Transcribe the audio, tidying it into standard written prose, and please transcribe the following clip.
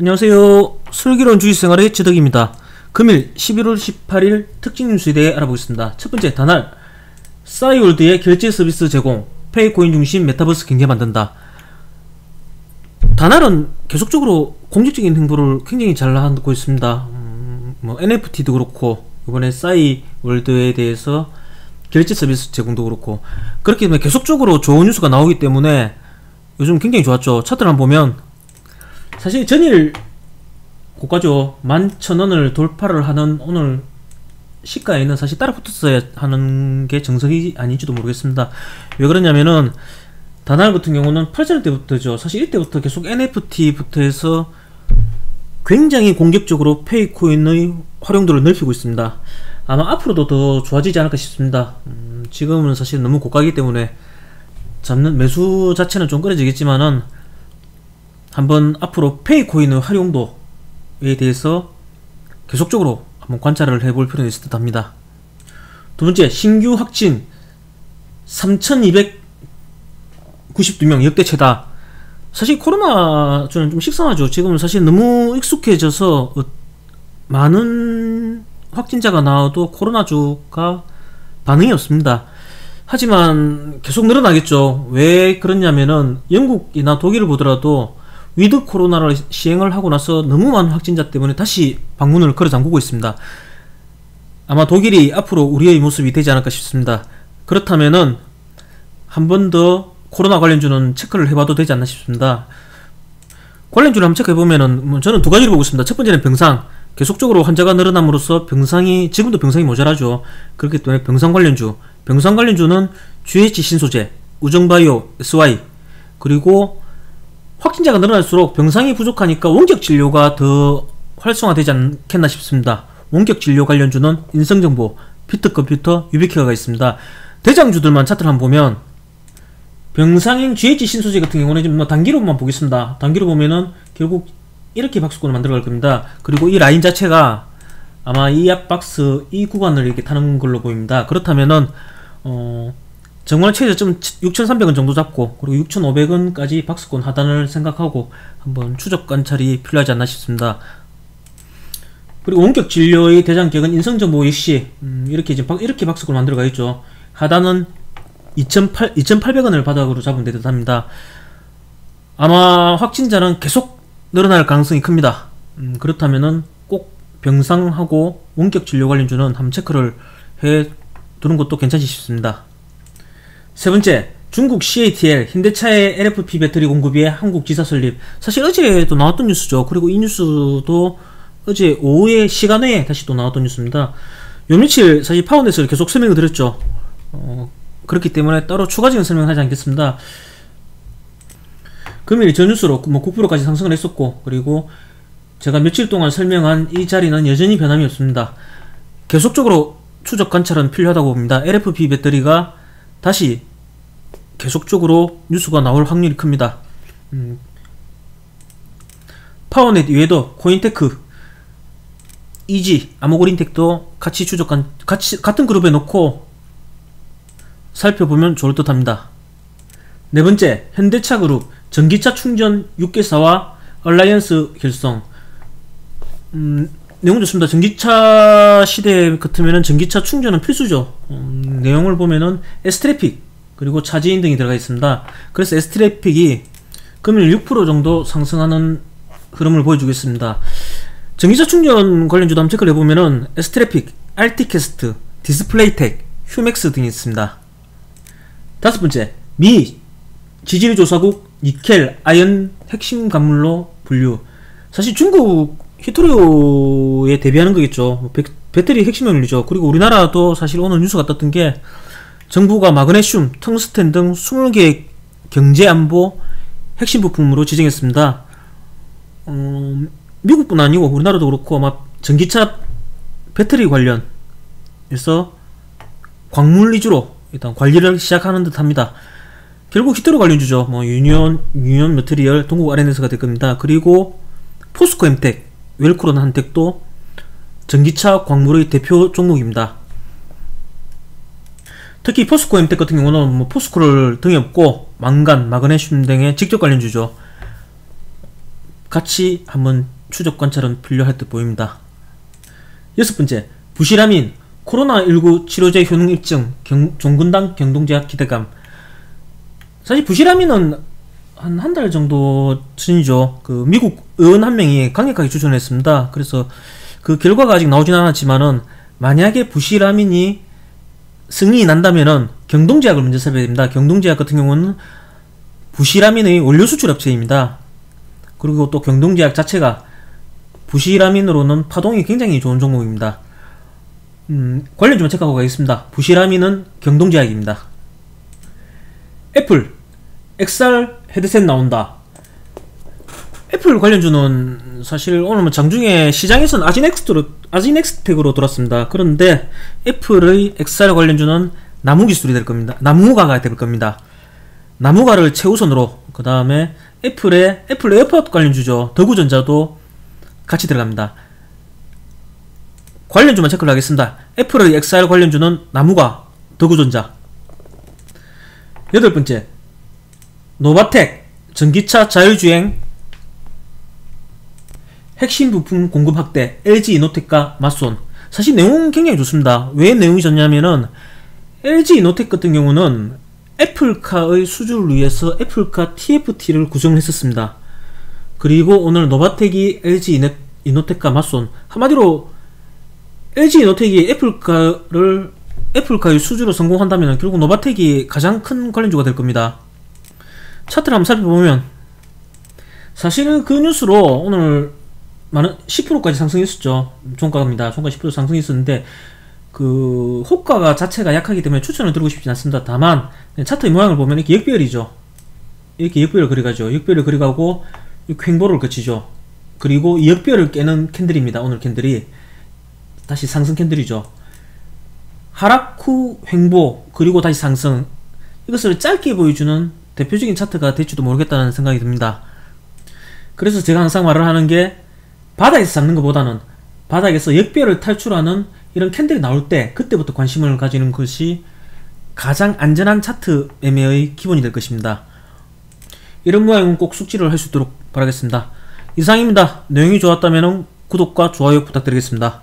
안녕하세요. 슬기로운 주식생활의 지덕입니다. 금일 11월 18일 특징 뉴스에 대해 알아보겠습니다. 첫번째, 다날 싸이월드의 결제 서비스 제공, 페이코인 중심 메타버스 경제 만든다. 다날은 계속적으로 공격적인 행보를 굉장히 잘 하고 있습니다. NFT도 그렇고 이번에 싸이월드에 대해서 결제 서비스 제공도 그렇고, 그렇기 때문에 계속적으로 좋은 뉴스가 나오기 때문에 요즘 굉장히 좋았죠. 차트를 한번 보면 사실 전일 고가죠. 11,000원을 돌파를 하는 오늘 시가에는 사실 따라 붙었어야 하는 게 정석이 아닌지도 모르겠습니다. 왜 그러냐면은 다날 같은 경우는 8,000원대부터죠. 사실 이때부터 계속 NFT부터 해서 굉장히 공격적으로 페이코인의 활용도를 넓히고 있습니다. 아마 앞으로도 더 좋아지지 않을까 싶습니다. 지금은 사실 너무 고가이기 때문에 잡는 매수 자체는 좀 꺼려지겠지만은 한번 앞으로 페이코인의 활용도에 대해서 계속적으로 한번 관찰을 해볼 필요가 있을 듯 합니다. 두번째, 신규 확진 3,292명 역대 최다. 사실 코로나 저는 좀 식상하죠. 지금은 사실 너무 익숙해져서 많은 확진자가 나와도 코로나주가 반응이 없습니다. 하지만 계속 늘어나겠죠. 왜 그러냐면은 영국이나 독일을 보더라도 위드 코로나를 시행을 하고 나서 너무 많은 확진자 때문에 다시 방문을 걸어 잠그고 있습니다. 아마 독일이 앞으로 우리의 모습이 되지 않을까 싶습니다. 그렇다면은 한 번 더 코로나 관련주는 체크를 해봐도 되지 않나 싶습니다. 관련주를 한번 체크해보면은 저는 두 가지를 보고 있습니다. 첫 번째는 병상. 계속적으로 환자가 늘어남으로써 지금도 병상이 모자라죠. 그렇기 때문에 병상 관련주는 GH 신소재, 우정바이오, SY, 그리고 확진자가 늘어날수록 병상이 부족하니까 원격 진료가 더 활성화되지 않겠나 싶습니다. 원격 진료 관련주는 인성정보, 피트컴퓨터, 유비케어가 있습니다. 대장주들만 차트를 한번 보면 병상인 GH 신소재 같은 경우는 지금 단기로만 보겠습니다. 단기로 보면은 결국 이렇게 박스권을 만들어갈 겁니다. 그리고 이 라인 자체가 아마 이 앞박스 이 구간을 이렇게 타는 걸로 보입니다. 그렇다면은 정말 최저점 6,300원 정도 잡고, 그리고 6,500원까지 박스권 하단을 생각하고 한번 추적 관찰이 필요하지 않나 싶습니다. 그리고 원격 진료의 대장격은 인성정보 역시 이렇게 박스권 만들어가 있죠. 하단은 2,800원을 바닥으로 잡으면 되듯 합니다. 아마 확진자는 계속 늘어날 가능성이 큽니다. 그렇다면은 꼭 병상하고 원격 진료 관련주는 한번 체크를 해 두는 것도 괜찮지 싶습니다. 세 번째, 중국 CATL 현대차의 LFP 배터리 공급위에 한국 지사 설립. 사실 어제도 나왔던 뉴스죠. 그리고 이 뉴스도 어제 오후에 시간에 다시 또 나왔던 뉴스입니다. 요 며칠 사실 파워넷을 계속 설명을 드렸죠. 그렇기 때문에 따로 추가적인 설명을 하지 않겠습니다. 금일 전 뉴스로 9%까지 상승을 했었고, 그리고 제가 며칠 동안 설명한 이 자리는 여전히 변함이 없습니다. 계속적으로 추적 관찰은 필요하다고 봅니다. LFP 배터리가 다시 계속적으로 뉴스가 나올 확률이 큽니다. 파워넷 이외에도 코인테크, 이지, 아모그린텍도 같이 같은 그룹에 놓고 살펴보면 좋을 듯 합니다. 네 번째, 현대차그룹 전기차 충전 6개사와 얼라이언스 결성. 내용 좋습니다. 전기차 시대 같으면은 전기차 충전은 필수죠. 내용을 보면은 S트래픽 그리고 차지인 등이 들어가 있습니다. 그래서 S트래픽이 금일 6% 정도 상승하는 흐름을 보여주겠습니다. 전기차 충전 관련주도 한번 체크를 해보면은 S트래픽, 알티캐스트, 디스플레이텍, 휴맥스 등이 있습니다. 다섯 번째, 미 지질조사국 니켈, 아연 핵심 광물로 분류. 사실 중국 히토리오에 대비하는 거겠죠. 배터리 핵심 원료죠. 그리고 우리나라도 사실 오늘 뉴스가 떴던 게 정부가 마그네슘, 텅스텐 등 20개의 경제안보 핵심 부품으로 지정했습니다. 미국뿐 아니고 우리나라도 그렇고 아마 전기차 배터리 관련해서 광물 위주로 일단 관리를 시작하는 듯 합니다. 결국 히토리 관련주죠. 유니온 머티리얼, 동국 R&S가 될 겁니다. 그리고 포스코 엠텍, 웰크론 한텍도 전기차 광물의 대표 종목입니다. 특히 포스코 엠텍 같은 경우는 포스코를 등에 업고 망간, 마그네슘 등의 직접 관련주죠. 같이 한번 추적 관찰은 필요할 듯 보입니다. 6번째, 부실아민 코로나19 치료제 효능 입증 종근당 경동제약 기대감. 사실 부실아민은 한 달 정도 전이죠. 그 미국 의원 한 명이 강력하게 추천했습니다. 그래서 그 결과가 아직 나오진 않았지만은 만약에 부실아민이 승인이 난다면은 경동제약을 먼저 살펴야 됩니다. 경동제약 같은 경우는 부실아민의 원료 수출 업체입니다. 그리고 또 경동제약 자체가 부실아민으로는 파동이 굉장히 좋은 종목입니다. 관련 좀 체크하고 가겠습니다. 부실아민은 경동제약입니다. 애플 XR 헤드셋 나온다. 애플 관련주는 사실 오늘 장중에 시장에서는 아지넥스텍으로 돌았습니다. 그런데 애플의 XR 관련주는 나무기술이 될 겁니다. 나무가가 될 겁니다. 나무가를 최우선으로, 그 다음에 애플 에어팟 관련주죠. 더구전자도 같이 들어갑니다. 관련주만 체크를 하겠습니다. 애플의 XR 관련주는 나무가, 더구전자. 8번째, 노바텍 전기차 자율주행 핵심 부품 공급 확대 LG이노텍과 맞손. 사실 내용 굉장히 좋습니다. 왜 내용이 좋냐면은 LG이노텍 같은 경우는 애플카의 수주를 위해서 애플카 TFT를 구성했었습니다. 그리고 오늘 노바텍이 LG이노텍과 맞손. 한마디로 LG이노텍이 애플카의 수주로 성공한다면 결국 노바텍이 가장 큰 관련주가 될 겁니다. 차트를 한번 살펴보면 사실은 그 뉴스로 오늘 많은 10%까지 상승했었죠. 종가입니다. 종가 10% 상승했었는데 그 호가가 자체가 약하기 때문에 추천을 드리고 싶진 않습니다. 다만 차트의 모양을 보면 이렇게 역배열이죠. 이렇게 역배열을 그려가죠. 역배열을 그려가고 횡보를 거치죠. 그리고 이 역배열을 깨는 캔들입니다. 오늘 캔들이 다시 상승 캔들이죠. 하락 후 횡보 그리고 다시 상승, 이것을 짧게 보여주는 대표적인 차트가 될지도 모르겠다는 생각이 듭니다. 그래서 제가 항상 말을 하는 게 바닥에서 잡는 것보다는 바닥에서 역배열을 탈출하는 이런 캔들이 나올 때 그때부터 관심을 가지는 것이 가장 안전한 차트 매매의 기본이 될 것입니다. 이런 모양은 꼭 숙지를 할 수 있도록 바라겠습니다. 이상입니다. 내용이 좋았다면 구독과 좋아요 부탁드리겠습니다.